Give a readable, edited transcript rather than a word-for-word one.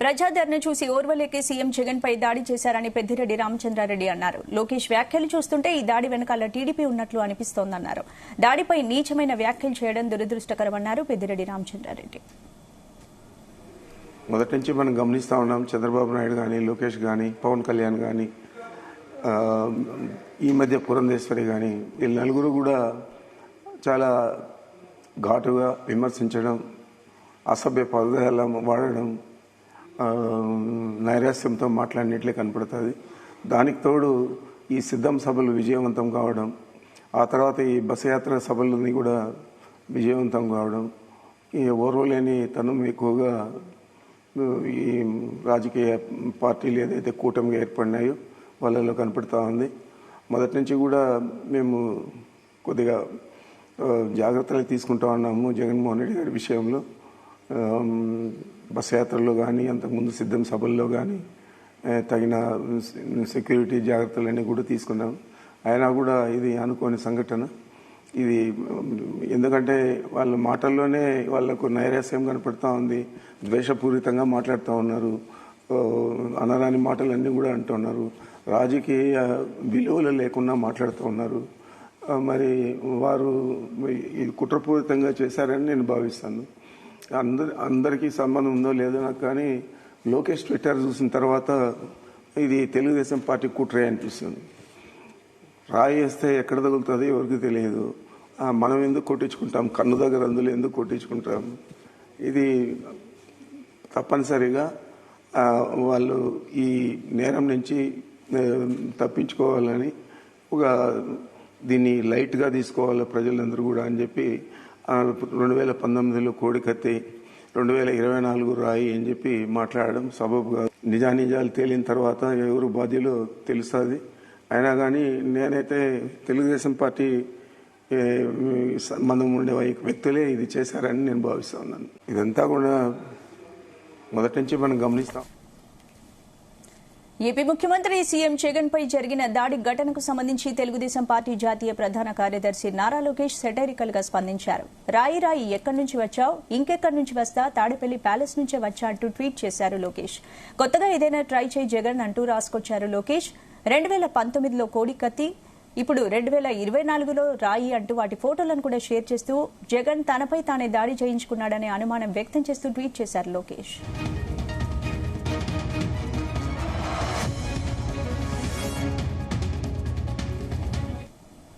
ప్రజాదరణ చూసి ఓర్వలేకే సీఎం జగన్ పై దాడి చేశారని పెద్దిరెడ్డి రామచంద్రారెడ్డి అన్నారు. లోకేష్ వ్యాఖ్యలు చూస్తుంటే ఈ దాడి వెనకాల టీడీపీ ఉన్నట్లు అనిపిస్తోందన్నారు. దాడిపై నీచమైన వ్యాఖ్యలు చేయడం దురదృష్టకరమన్నారు పెద్దిరెడ్డి రామచంద్రారెడ్డి. మొదటి నుంచి మనం గమనిస్తా ఉన్నాం. చంద్రబాబు నాయుడు కానీ, లోకేష్ కానీ, పవన్ కళ్యాణ్ కానీ, ఈ మధ్య పురంధేశ్వరి కానీ, వీళ్ళు నలుగురు కూడా చాలా ఘాటుగా విమర్శించడం, అసభ్య పదజాలం వాడడం, నైరాస్యంతో మాట్లాడినట్లే కనపడుతుంది. దానికి తోడు ఈ సిద్ధం సభలు విజయవంతం కావడం, ఆ తర్వాత ఈ బస్ యాత్ర సభలని కూడా విజయవంతం కావడం, ఈ ఓర్వలేని తనం ఎక్కువగా ఈ రాజకీయ పార్టీలు ఏదైతే కూటమిగా ఏర్పడినాయో వాళ్ళలో కనపడుతూ ఉంది. మొదటి నుంచి కూడా మేము కొద్దిగా జాగ్రత్తలు తీసుకుంటా ఉన్నాము జగన్మోహన్ రెడ్డి గారి విషయంలో. బస్ యాత్రలో కానీ, అంతకుముందు సిద్ధం సభల్లో కానీ తగిన సెక్యూరిటీ జాగ్రత్తలన్నీ కూడా తీసుకున్నాం. అయినా కూడా ఇది అనుకోని సంఘటన. ఇది ఎందుకంటే వాళ్ళ మాటల్లోనే వాళ్లకు నైరాస్యం కనపడుతూ ఉంది, ద్వేషపూరితంగా మాట్లాడుతూ ఉన్నారు, అనరాని మాటలన్నీ కూడా అంటున్నారు, రాజకీయ విలువలు లేకుండా మాట్లాడుతూ ఉన్నారు. మరి వారు ఇది కుట్రపూరితంగా చేశారని నేను భావిస్తాను. అందరికీ సంబంధం ఉందో లేదో నాకు, కానీ లోకేష్ ట్విట్టర్ చూసిన తర్వాత ఇది తెలుగుదేశం పార్టీ కుట్రే అనిపిస్తుంది. రాయి వేస్తే ఎక్కడ తగులుతుంది ఎవరికి తెలియదు. మనం ఎందుకు కొట్టించుకుంటాం, కన్ను దగ్గర అందులో ఎందుకు కొట్టించుకుంటాం. ఇది తప్పనిసరిగా వాళ్ళు ఈ నేరం నుంచి తప్పించుకోవాలని, దీన్ని లైట్గా తీసుకోవాలి ప్రజలందరూ కూడా అని చెప్పి 2019లో కోడికత్తి, 2024 రాయి అని చెప్పి మాట్లాడడం సబబుగా. నిజానిజాలు తేలిన తర్వాత ఎవరు బాధ్యులో తెలుస్తుంది. అయినా కానీ నేనైతే తెలుగుదేశం పార్టీ సంబంధం ఉండే వ్యక్తులే ఇది చేశారని నేను భావిస్తా ఉన్నాను. ఇదంతా కూడా మొదటి నుంచి మనం గమనిస్తాం. ఏపీ ముఖ్యమంత్రి సీఎం జగన్ పై జరిగిన దాడి ఘటనకు సంబంధించి తెలుగుదేశం పార్టీ జాతీయ ప్రధాన కార్యదర్శి నారా లోకేష్ సెటైరికల్ గా స్పందించారు. రాయి ఎక్కడి నుంచి వచ్చావు, ఇంకెక్కడి నుంచి వస్తా, తాడేపల్లి ప్యాలెస్ నుంచే వచ్చా అంటూ ట్వీట్ చేశారు లోకేష్. కొత్తగా ఏదైనా ట్రై చేయి జగన్ అంటూ రాసుకొచ్చారు లోకేష్. 2019లో కోడి కత్తి, ఇప్పుడు 2024లో రాయి అంటూ వాటి ఫోటోలను కూడా షేర్ చేస్తూ జగన్ తనపై తానే దాడి చేయించుకున్నాడనే అనుమానం వ్యక్తం చేస్తూ ట్వీట్ చేశారు లోకేష్.